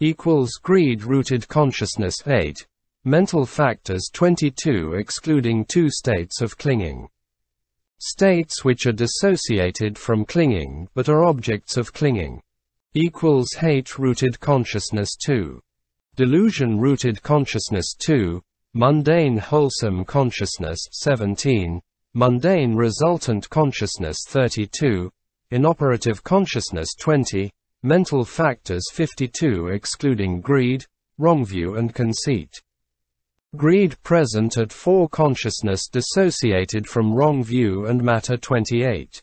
equals greed-rooted consciousness 8, mental factors 22 excluding 2 states of clinging. States which are dissociated from clinging but are objects of clinging, equals hate-rooted consciousness 2, delusion-rooted consciousness 2, mundane wholesome consciousness 17, mundane resultant consciousness 32, inoperative consciousness 20, mental factors 52 excluding greed, wrongview and conceit. Greed present at 4 consciousness dissociated from wrong view and matter 28.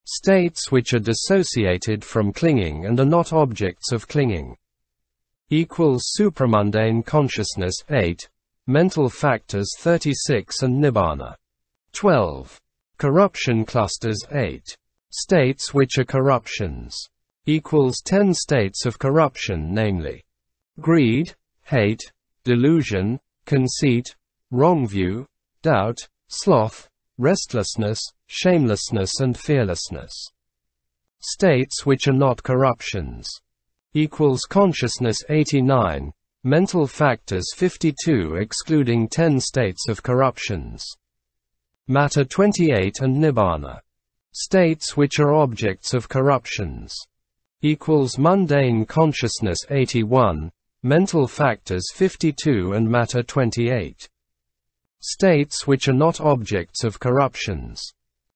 States which are dissociated from clinging and are not objects of clinging, equals supramundane consciousness 8, mental factors 36 and nibbana 12. Corruption clusters 8. States which are corruptions, equals 10 states of corruption, namely greed, hate, delusion, conceit, wrong view, doubt, sloth, restlessness, shamelessness and fearlessness. States which are not corruptions, equals consciousness 89, mental factors 52 excluding 10 states of corruptions, matter 28 and nibbana. States which are objects of corruptions, equals mundane consciousness 81, mental factors 52 and matter 28. States which are not objects of corruptions,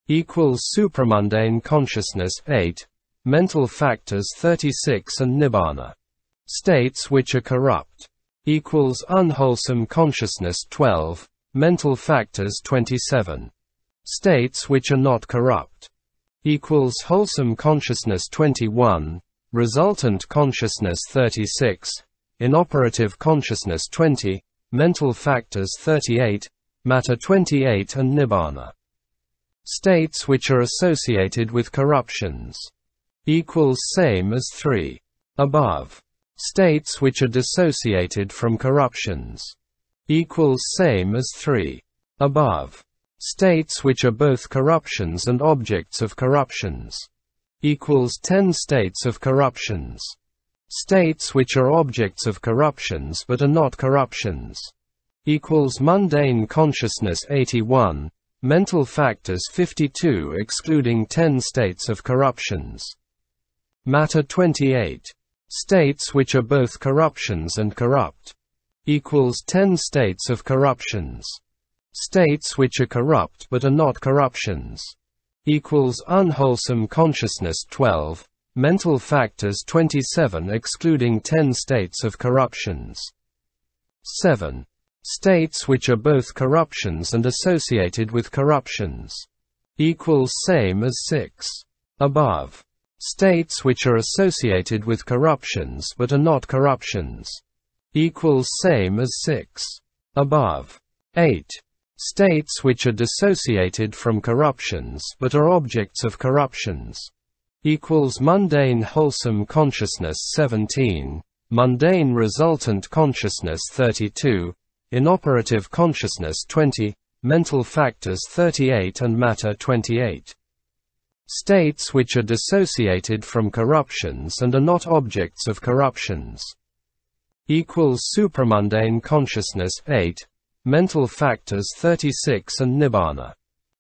equals supramundane consciousness 8, mental factors 36 and nibbana. States which are corrupt, equals unwholesome consciousness 12, mental factors 27. States which are not corrupt, equals wholesome consciousness 21, resultant consciousness 36, inoperative consciousness 20, mental factors 38, matter 28 and nibbana. States which are associated with corruptions, equals same as 3 above. States which are dissociated from corruptions, equals same as 3 above. States which are both corruptions and objects of corruptions, equals 10 states of corruptions. States which are objects of corruptions but are not corruptions, equals mundane consciousness 81, mental factors 52 excluding 10 states of corruptions, matter 28. States which are both corruptions and corrupt, equals 10 states of corruptions. States which are corrupt but are not corruptions, equals unwholesome consciousness 12, mental factors 27 excluding 10 states of corruptions. 7. States which are both corruptions and associated with corruptions, equals same as 6 above. States which are associated with corruptions but are not corruptions, equals same as 6 above. 8. States which are dissociated from corruptions but are objects of corruptions, equals mundane wholesome consciousness 17, mundane resultant consciousness 32, inoperative consciousness 20, mental factors 38 and matter 28. States which are dissociated from corruptions and are not objects of corruptions, equals supramundane consciousness 8, mental factors 36 and nibbana.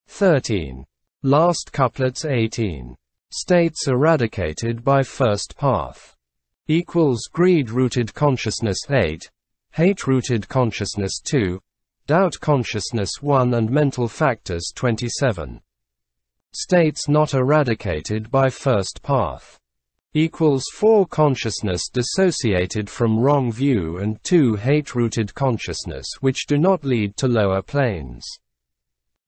13. Last couplets 18. States eradicated by first path, equals greed-rooted consciousness 8, hate-rooted consciousness 2, doubt consciousness 1 and mental factors 27. States not eradicated by first path, equals 4 consciousness dissociated from wrong view and 2 hate-rooted consciousness which do not lead to lower planes.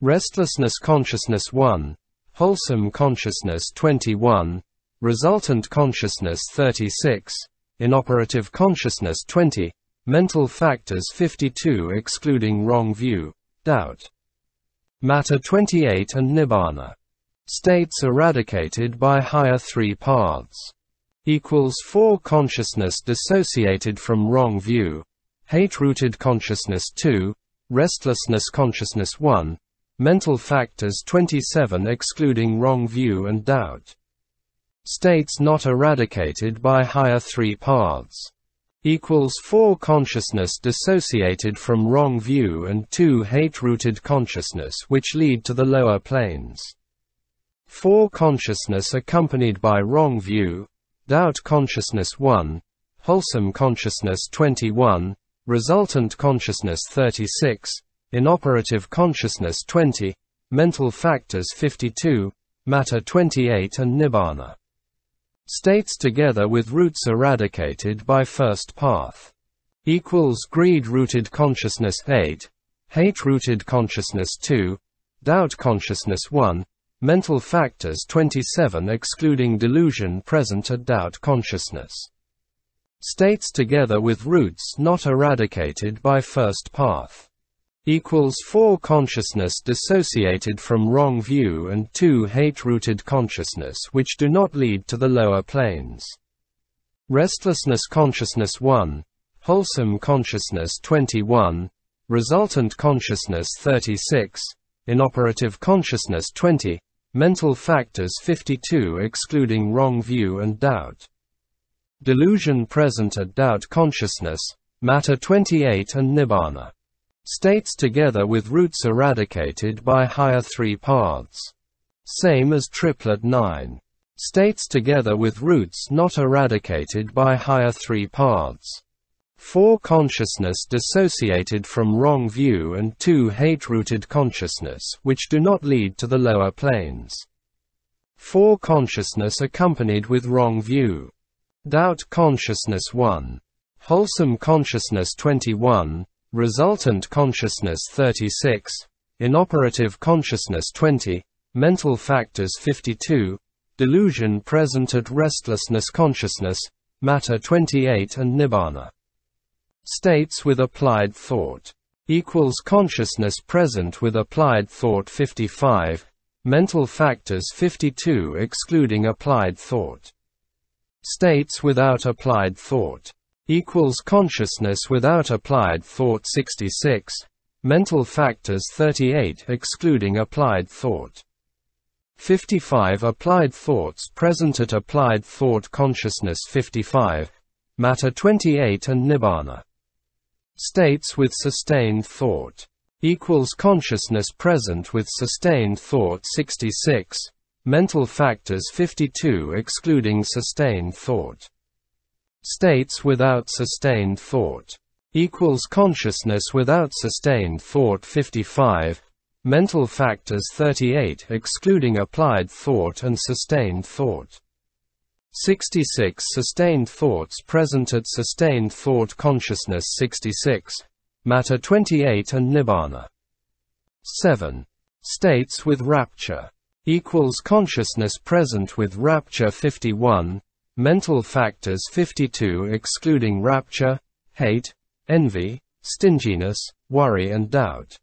Restlessness consciousness 1, wholesome consciousness 21, resultant consciousness 36, inoperative consciousness 20, mental factors 52 excluding wrong view, doubt, matter 28 and nibbana. States eradicated by higher 3 paths, equals 4 consciousness dissociated from wrong view, hate-rooted consciousness 2, restlessness consciousness 1, mental factors 27 excluding wrong view and doubt. States not eradicated by higher 3 paths, equals 4 consciousness dissociated from wrong view and 2 hate-rooted consciousness which lead to the lower planes. 4 consciousness accompanied by wrong view, doubt consciousness 1, wholesome consciousness 21, resultant consciousness 36, inoperative consciousness 20, mental factors 52, matter 28 and nibbana. States together with roots eradicated by first path. Equals greed-rooted consciousness 8, hate-rooted consciousness 2, doubt consciousness 1, mental factors 27 excluding delusion present at doubt consciousness. States together with roots not eradicated by first path. Equals 4 consciousness dissociated from wrong view and 2 hate-rooted consciousness which do not lead to the lower planes. Restlessness consciousness 1, wholesome consciousness 21, resultant consciousness 36, inoperative consciousness 20, mental factors 52 excluding wrong view and doubt. Delusion present at doubt consciousness, matter 28 and nibbana. States together with roots eradicated by higher 3 paths. Same as triplet 9. States together with roots not eradicated by higher 3 paths. 4 consciousness dissociated from wrong view and 2 hate-rooted consciousness which do not lead to the lower planes. 4 consciousness accompanied with wrong view. Doubt consciousness 1. Wholesome consciousness 21, resultant consciousness 36, inoperative consciousness 20, mental factors 52, delusion present at restlessness consciousness, matter 28 and nibbana. States with applied thought. Equals consciousness present with applied thought 55, mental factors 52 excluding applied thought. States without applied thought. Equals consciousness without applied thought 66, mental factors 38 excluding applied thought. 55 applied thoughts present at applied thought consciousness 55, matter 28 and nibbana. States with sustained thought. Equals consciousness present with sustained thought 66, mental factors 52 excluding sustained thought. States without sustained thought. Equals consciousness without sustained thought 55, mental factors 38 excluding applied thought and sustained thought. 66 sustained thoughts present at sustained thought consciousness 66, matter 28 and nibbana. 7. States with rapture. Equals consciousness present with rapture 51, mental factors 52 excluding rapture, hate, envy, stinginess, worry and doubt.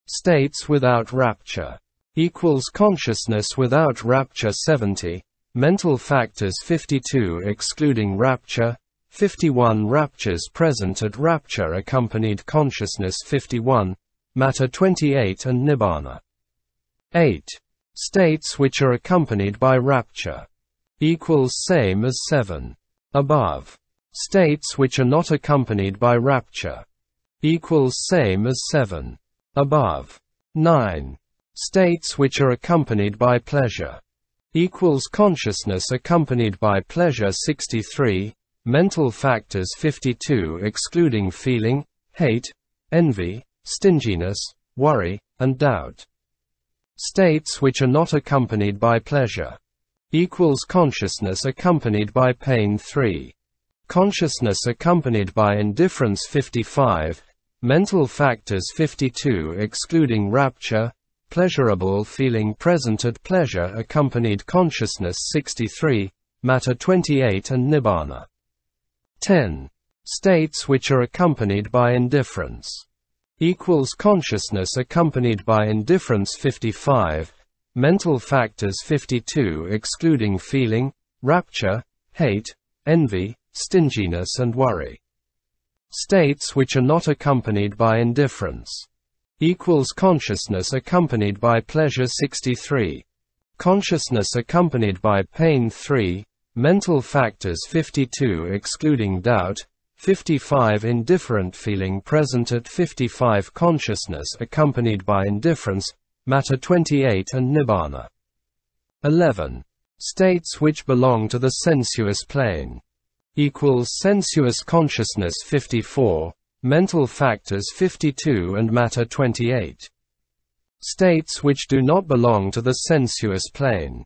States without rapture. Equals consciousness without rapture 70, mental factors 52 excluding rapture, 51 raptures present at rapture accompanied consciousness 51, matter 28 and nibbana. 8. States which are accompanied by rapture. Equals same as 7. Above. States which are not accompanied by rapture. Equals same as 7. Above. 9. States which are accompanied by pleasure. Equals consciousness accompanied by pleasure 63, mental factors 52 excluding feeling, hate, envy, stinginess, worry, and doubt. States which are not accompanied by pleasure. Equals consciousness accompanied by pain 3. Consciousness accompanied by indifference 55, mental factors 52 excluding rapture, pleasurable feeling present at pleasure accompanied consciousness 63, matter 28 and nibbana. 10. States which are accompanied by indifference. Equals consciousness accompanied by indifference 55, mental factors 52 excluding feeling, rapture, hate, envy, stinginess and worry. States which are not accompanied by indifference. Equals consciousness accompanied by pleasure 63. Consciousness accompanied by pain 3, mental factors 52 excluding doubt, 55 indifferent feeling present at 55 consciousness accompanied by indifference, matter 28 and nibbana. 11. States which belong to the sensuous plane. Sensuous consciousness 54, mental factors 52 and matter 28. States which do not belong to the sensuous plane.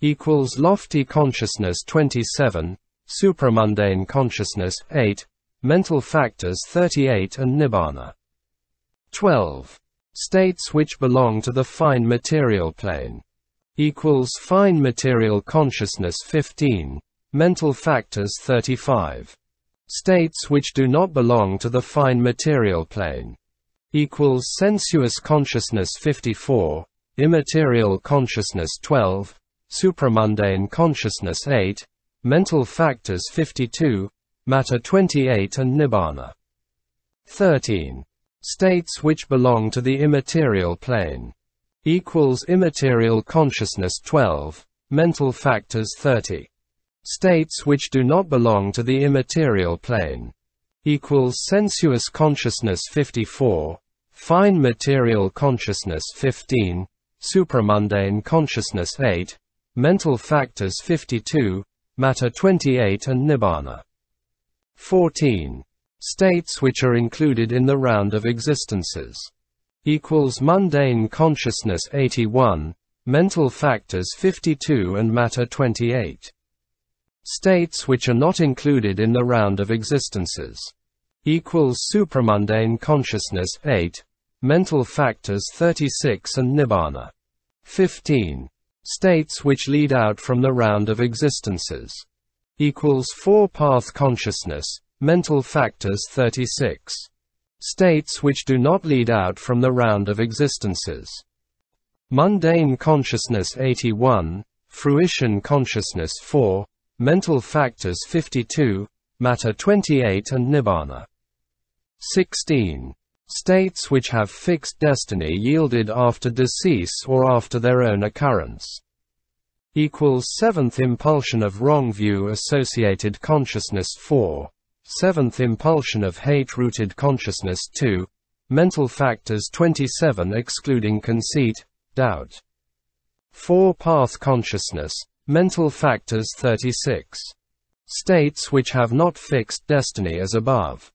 Lofty consciousness 27, supramundane consciousness 8, mental factors 38 and nibbana. 12. States which belong to the fine material plane. Fine material consciousness 15, mental factors 35. States which do not belong to the fine material plane. Sensuous consciousness 54, immaterial consciousness 12, supramundane consciousness 8, mental factors 52, matter 28 and nibbana. 13. States which belong to the immaterial plane. Immaterial consciousness 12, mental factors 30. States which do not belong to the immaterial plane. Sensuous consciousness 54, fine material consciousness 15, supramundane consciousness 8, mental factors 52, matter 28 and nibbana. 14. States which are included in the round of existences. Mundane consciousness 81, mental factors 52 and matter 28. States which are not included in the round of existences. Supramundane consciousness 8, mental factors 36 and nibbana. 15. States which lead out from the round of existences. Four-path consciousness, mental factors 36. States which do not lead out from the round of existences. Mundane consciousness 81, fruition consciousness 4, mental factors 52, matter 28 and nibbana. 16. States which have fixed destiny yielded after decease or after their own occurrence. Seventh impulsion of wrong view associated consciousness 4, seventh impulsion of hate-rooted consciousness 2, mental factors 27 excluding conceit, doubt. Four-path consciousness, mental factors 36. States which have not fixed destiny as above.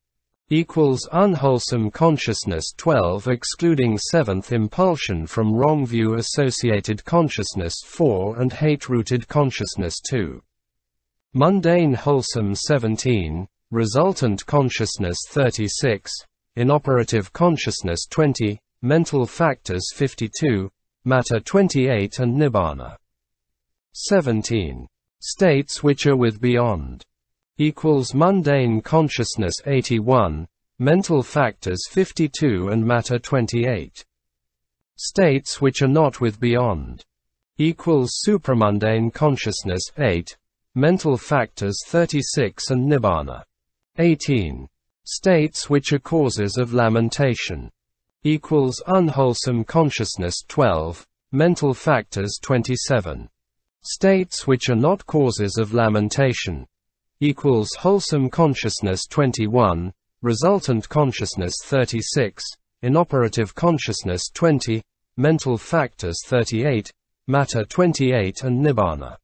Unwholesome consciousness 12 excluding seventh impulsion from wrong view associated consciousness 4 and hate-rooted consciousness 2. Mundane wholesome 17, resultant consciousness 36, inoperative consciousness 20, mental factors 52, matter 28 and nibbana. 17. States which are with beyond. Mundane consciousness 81, mental factors 52 and matter 28. States which are not with beyond. Supramundane consciousness 8, mental factors 36 and nibbana. 18. States which are causes of lamentation. Unwholesome consciousness 12, mental factors 27. States which are not causes of lamentation. Wholesome consciousness 21, resultant consciousness 36, inoperative consciousness 20, mental factors 38, matter 28 and nibbana.